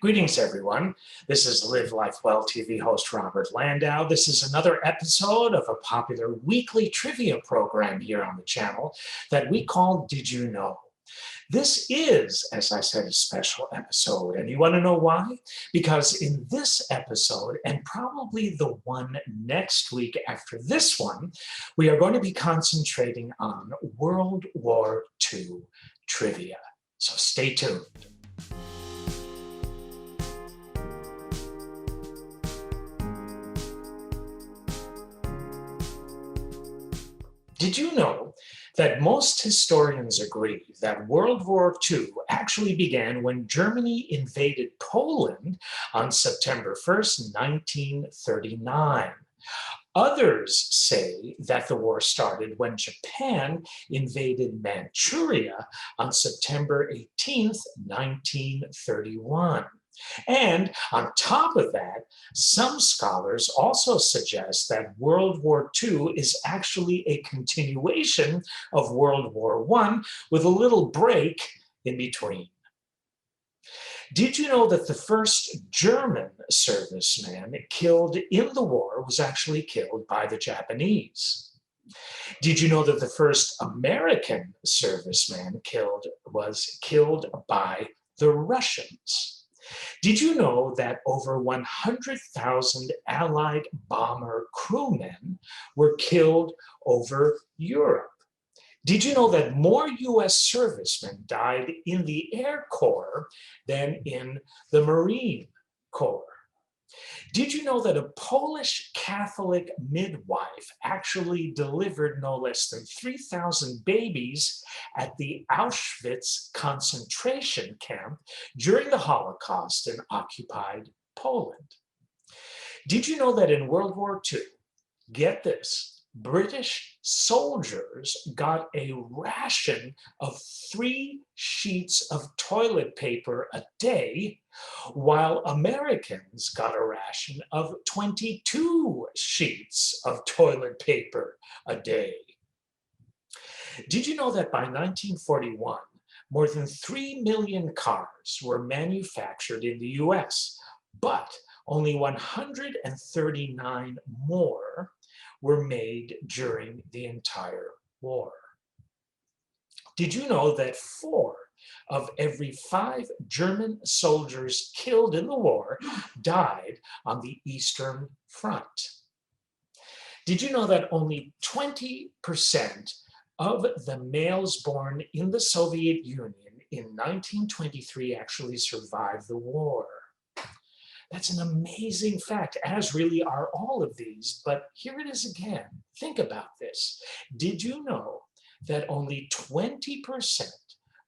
Greetings, everyone. This is Live Life Well TV host Robert Landau. This is another episode of a popular weekly trivia program here on the channel that we call Did You Know? This is, as I said, a special episode, and you want to know why? Because in this episode, and probably the one next week after this one, we are going to be concentrating on World War II trivia. So stay tuned. Did you know that most historians agree that World War II actually began when Germany invaded Poland on September 1st, 1939? Others say that the war started when Japan invaded Manchuria on September 18th, 1931. And on top of that, some scholars also suggest that World War II is actually a continuation of World War I with a little break in between. Did you know that the first German serviceman killed in the war was actually killed by the Japanese? Did you know that the first American serviceman was killed by the Russians? Did you know that over 100,000 Allied bomber crewmen were killed over Europe? Did you know that more US servicemen died in the Air Corps than in the Marine Corps? Did you know that a Polish Catholic midwife actually delivered no less than 3,000 babies at the Auschwitz concentration camp during the Holocaust in occupied Poland? Did you know that in World War II, get this, British soldiers got a ration of 3 sheets of toilet paper a day, while Americans got a ration of 22 sheets of toilet paper a day? Did you know that by 1941, more than 3 million cars were manufactured in the US, but only 139 more were made during the entire war? Did you know that 4 of every 5 German soldiers killed in the war died on the Eastern Front? Did you know that only 20% of the males born in the Soviet Union in 1923 actually survived the war? That's an amazing fact, as really are all of these, but here it is again. Think about this. Did you know that only 20%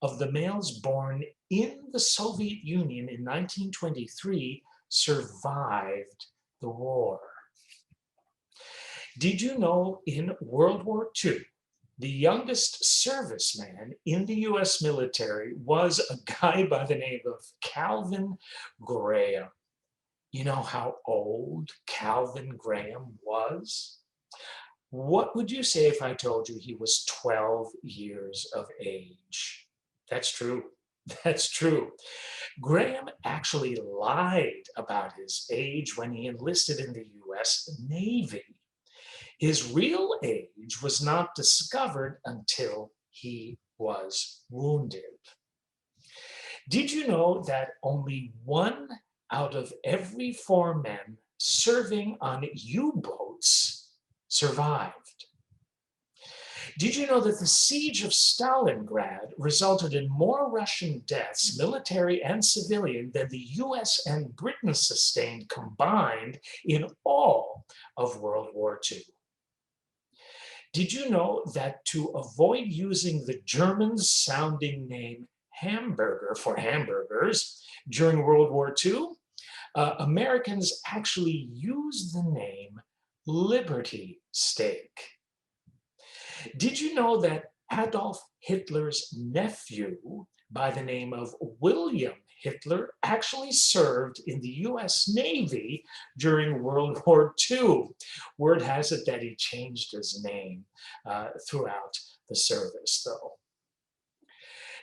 of the males born in the Soviet Union in 1923 survived the war? Did you know in World War II, the youngest serviceman in the US military was a guy by the name of Calvin Graham? You know how old Calvin Graham was? What would you say if I told you he was 12 years of age? That's true. That's true. Graham actually lied about his age when he enlisted in the US Navy. His real age was not discovered until he was wounded. Did you know that only 1 out of every 4 men serving on U-boats survived? Did you know that the siege of Stalingrad resulted in more Russian deaths, military and civilian, than the US and Britain sustained combined in all of World War II? Did you know that to avoid using the German-sounding name hamburger for hamburgers during World War II, Americans actually used the name Liberty Steak? Did you know that Adolf Hitler's nephew by the name of William Hitler actually served in the US Navy during World War II? Word has it that he changed his name throughout the service, though.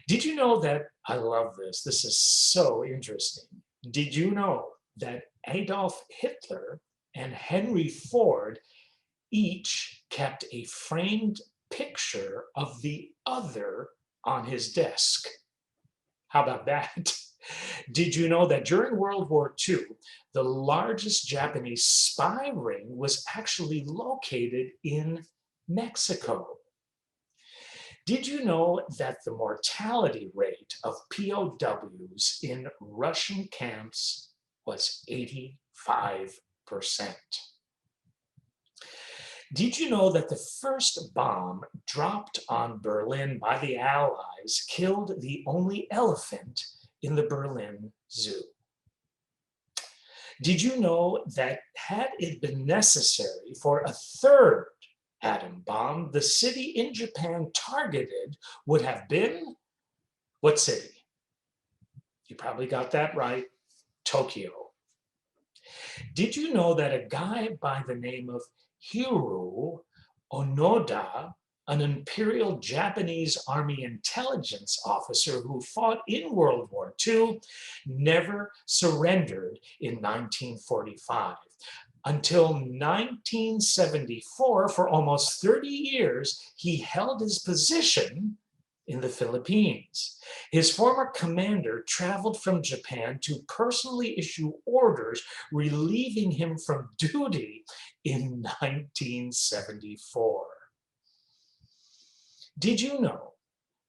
Did you know that, I love this, this is so interesting. Did you know that Adolf Hitler and Henry Ford each kept a framed picture of the other on his desk? How about that? Did you know that during World War II, the largest Japanese spy ring was actually located in Mexico? Did you know that the mortality rate of POWs in Russian camps was 85%? Did you know that the first bomb dropped on Berlin by the Allies killed the only elephant in the Berlin Zoo? Did you know that had it been necessary for a third atom bomb, the city in Japan targeted would have been what city? You probably got that right, Tokyo. Did you know that a guy by the name of Hiro Onoda, an Imperial Japanese Army intelligence officer who fought in World War II, never surrendered in 1945? Until 1974, for almost 30 years, he held his position in the Philippines. His former commander traveled from Japan to personally issue orders relieving him from duty in 1974. Did you know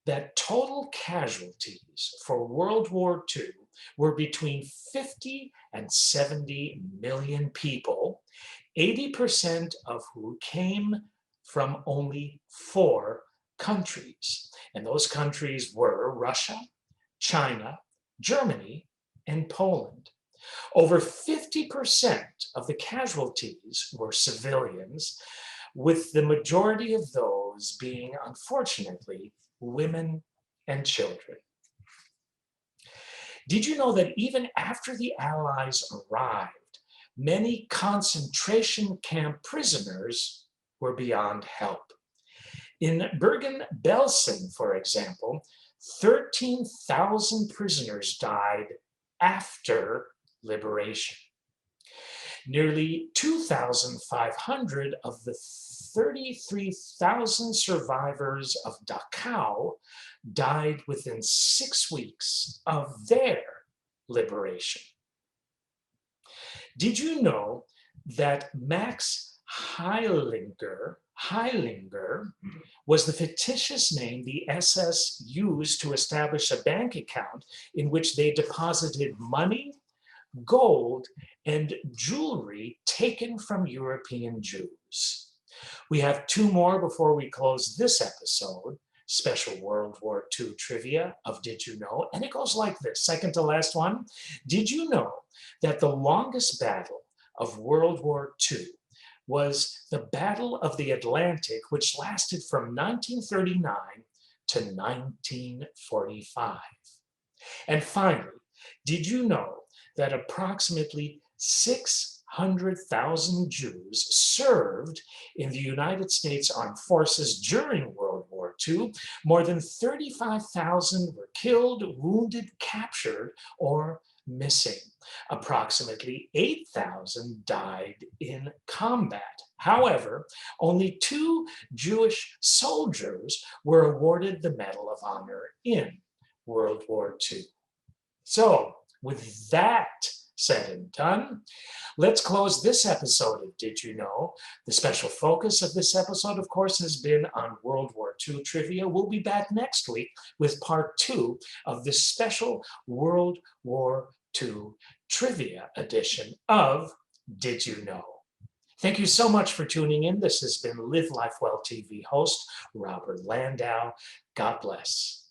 that total casualties for World War II were between 50 and 70 million people, 80% of who came from only 4 countries? And those countries were Russia, China, Germany, and Poland. Over 50% of the casualties were civilians, with the majority of those being, unfortunately, women and children. Did you know that even after the Allies arrived, many concentration camp prisoners were beyond help? In Bergen-Belsen, for example, 13,000 prisoners died after liberation. Nearly 2,500 of the 33,000 survivors of Dachau died within 6 weeks of their liberation. Did you know that Max Heilinger was the fictitious name the SS used to establish a bank account in which they deposited money, gold, and jewelry taken from European Jews? We have 2 more before we close this episode, special World War II trivia of Did You Know? And it goes like this, second to last one. Did you know that the longest battle of World War II was the Battle of the Atlantic, which lasted from 1939 to 1945? And finally, did you know that approximately 600,000 Jews served in the United States Armed Forces during World War II? More than 35,000 were killed, wounded, captured, or missing. Approximately 8,000 died in combat. However, only 2 Jewish soldiers were awarded the Medal of Honor in World War II. So, with that said and done, let's close this episode of Did You Know? The special focus of this episode, of course, has been on World War II trivia. We'll be back next week with part 2 of this special World War II trivia edition of Did You Know? Thank you so much for tuning in. This has been Live Life Well TV host Robert Landau. God bless.